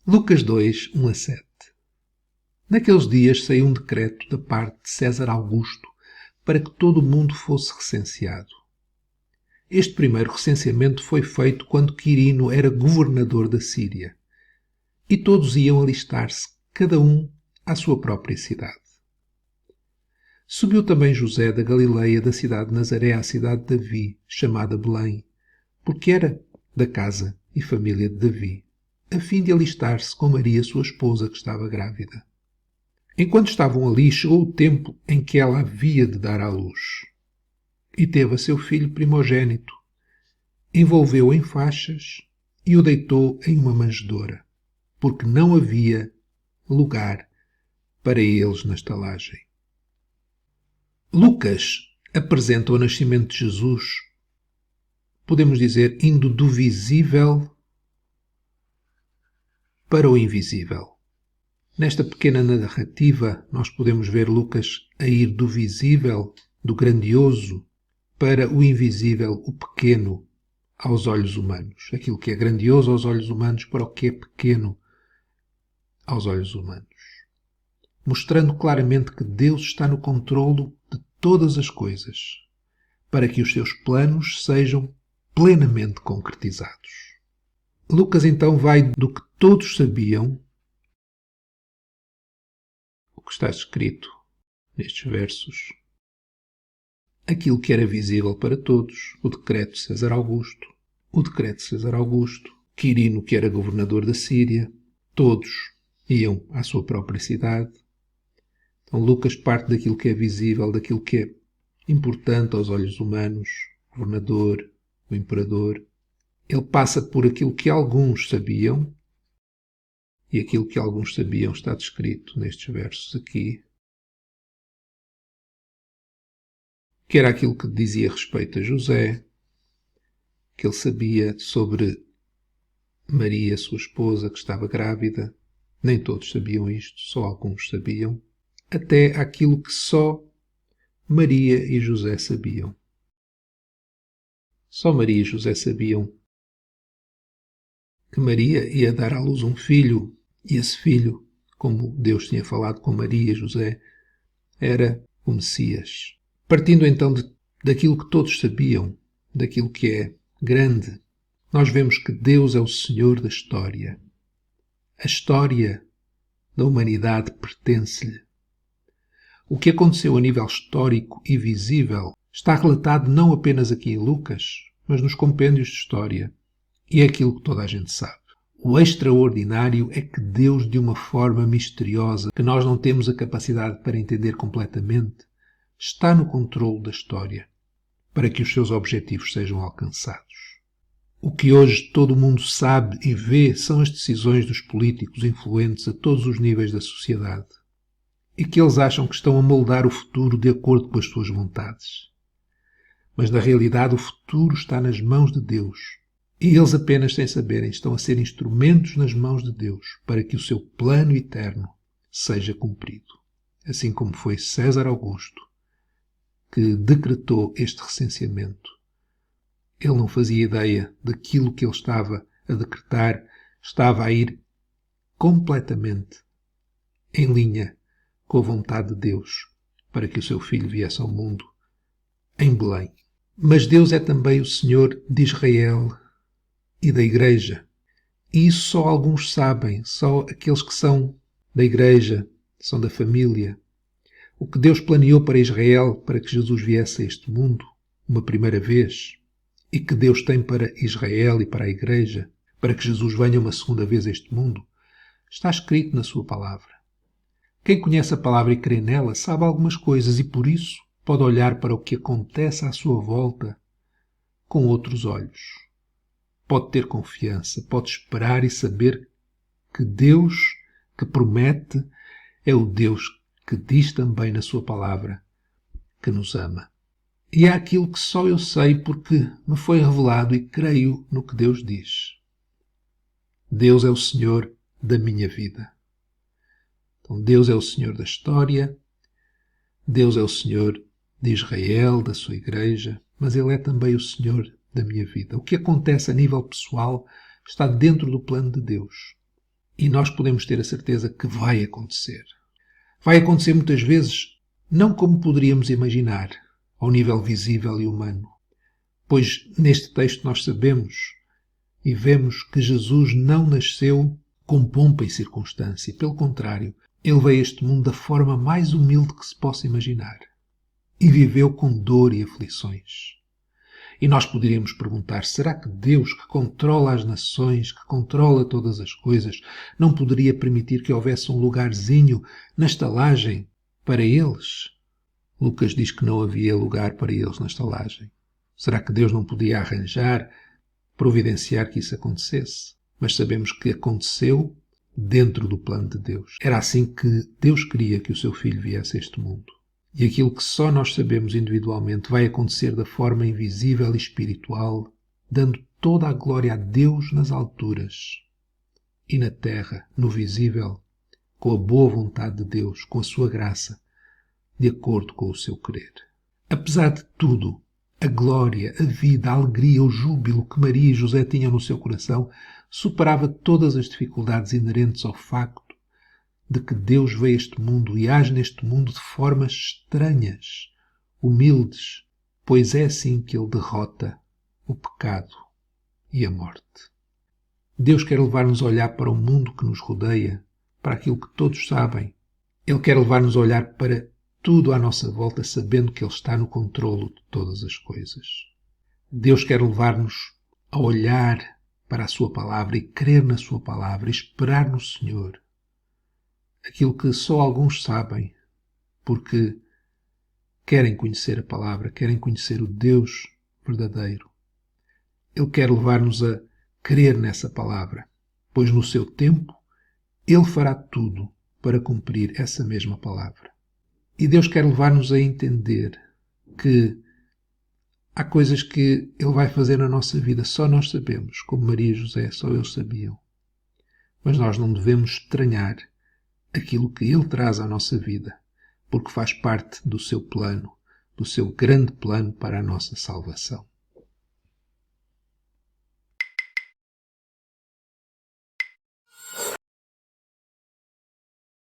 Lucas 2, 1 a 7. Naqueles dias saiu um decreto da parte de César Augusto para que todo o mundo fosse recenseado. Este primeiro recenseamento foi feito quando Quirino era governador da Síria. E todos iam alistar-se, cada um à sua própria cidade. Subiu também José da Galileia, da cidade de Nazaré, à cidade de Davi, chamada Belém, porque era da casa e família de Davi, a fim de alistar-se com Maria, sua esposa, que estava grávida. Enquanto estavam ali, chegou o tempo em que ela havia de dar à luz. E teve a seu filho primogênito, envolveu-o em faixas e o deitou em uma manjedoura, porque não havia lugar para eles na estalagem. Lucas apresenta o nascimento de Jesus, podemos dizer, indo do visível para o invisível. Nesta pequena narrativa, nós podemos ver Lucas a ir do visível, do grandioso, para o invisível, o pequeno, aos olhos humanos. Aquilo que é grandioso aos olhos humanos para o que é pequeno aos olhos humanos. Mostrando claramente que Deus está no controlo de todas as coisas, para que os seus planos sejam plenamente concretizados. Lucas então vai do que todos sabiam, o que está escrito nestes versos, aquilo que era visível para todos, o decreto de César Augusto, Quirino, que era governador da Síria, todos iam à sua própria cidade. Então Lucas parte daquilo que é visível, daquilo que é importante aos olhos humanos, o governador, o imperador. Ele passa por aquilo que alguns sabiam, e aquilo que alguns sabiam está descrito nestes versos aqui, que era aquilo que dizia respeito a José, que ele sabia sobre Maria, sua esposa, que estava grávida. Nem todos sabiam isto, só alguns sabiam, até aquilo que só Maria e José sabiam. Só Maria e José sabiam que Maria ia dar à luz um filho, e esse filho, como Deus tinha falado com Maria e José, era o Messias. Partindo então daquilo que todos sabiam, daquilo que é grande, nós vemos que Deus é o Senhor da história. A história da humanidade pertence-lhe. O que aconteceu a nível histórico e visível está relatado não apenas aqui em Lucas, mas nos compêndios de história. E é aquilo que toda a gente sabe. O extraordinário é que Deus, de uma forma misteriosa, que nós não temos a capacidade para entender completamente, está no controle da história, para que os seus objetivos sejam alcançados. O que hoje todo o mundo sabe e vê são as decisões dos políticos influentes a todos os níveis da sociedade, e que eles acham que estão a moldar o futuro de acordo com as suas vontades. Mas na realidade o futuro está nas mãos de Deus, e eles apenas, sem saberem, estão a ser instrumentos nas mãos de Deus para que o seu plano eterno seja cumprido. Assim como foi César Augusto, que decretou este recenseamento. Ele não fazia ideia daquilo que ele estava a decretar, estava a ir completamente em linha com a vontade de Deus para que o seu filho viesse ao mundo em Belém. Mas Deus é também o Senhor de Israel e da Igreja. E isso só alguns sabem, só aqueles que são da Igreja, são da família. O que Deus planeou para Israel, para que Jesus viesse a este mundo, uma primeira vez, e que Deus tem para Israel e para a Igreja, para que Jesus venha uma segunda vez a este mundo, está escrito na sua palavra. Quem conhece a palavra e crê nela sabe algumas coisas e, por isso, pode olhar para o que acontece à sua volta com outros olhos. Pode ter confiança, pode esperar e saber que Deus que promete é o Deus que diz também na sua palavra que nos ama. E é aquilo que só eu sei porque me foi revelado e creio no que Deus diz. Deus é o Senhor da minha vida. Então Deus é o Senhor da história, Deus é o Senhor de Israel, da sua Igreja, mas Ele é também o Senhor da minha vida. O que acontece a nível pessoal está dentro do plano de Deus. E nós podemos ter a certeza que vai acontecer. Vai acontecer muitas vezes não como poderíamos imaginar, ao nível visível e humano. Pois neste texto nós sabemos e vemos que Jesus não nasceu com pompa e circunstância. Pelo contrário, ele veio a este mundo da forma mais humilde que se possa imaginar. E viveu com dor e aflições. E nós poderíamos perguntar, será que Deus, que controla as nações, que controla todas as coisas, não poderia permitir que houvesse um lugarzinho na estalagem para eles? Lucas diz que não havia lugar para eles na estalagem. Será que Deus não podia arranjar, providenciar que isso acontecesse? Mas sabemos que aconteceu dentro do plano de Deus. Era assim que Deus queria que o seu Filho viesse a este mundo. E aquilo que só nós sabemos individualmente vai acontecer da forma invisível e espiritual, dando toda a glória a Deus nas alturas e na terra, no visível, com a boa vontade de Deus, com a sua graça, de acordo com o seu querer. Apesar de tudo, a glória, a vida, a alegria, o júbilo que Maria e José tinham no seu coração superava todas as dificuldades inerentes ao facto de que Deus veio a este mundo e age neste mundo de formas estranhas, humildes, pois é assim que Ele derrota o pecado e a morte. Deus quer levar-nos a olhar para o mundo que nos rodeia, para aquilo que todos sabem. Ele quer levar-nos a olhar para tudo à nossa volta, sabendo que Ele está no controlo de todas as coisas. Deus quer levar-nos a olhar para a Sua Palavra e crer na Sua Palavra e esperar no Senhor. Aquilo que só alguns sabem, porque querem conhecer a Palavra, querem conhecer o Deus verdadeiro. Ele quer levar-nos a crer nessa Palavra, pois no seu tempo Ele fará tudo para cumprir essa mesma Palavra. E Deus quer levar-nos a entender que há coisas que Ele vai fazer na nossa vida, só nós sabemos, como Maria e José, só eles sabiam. Mas nós não devemos estranhar aquilo que Ele traz à nossa vida, porque faz parte do seu plano, do seu grande plano para a nossa salvação.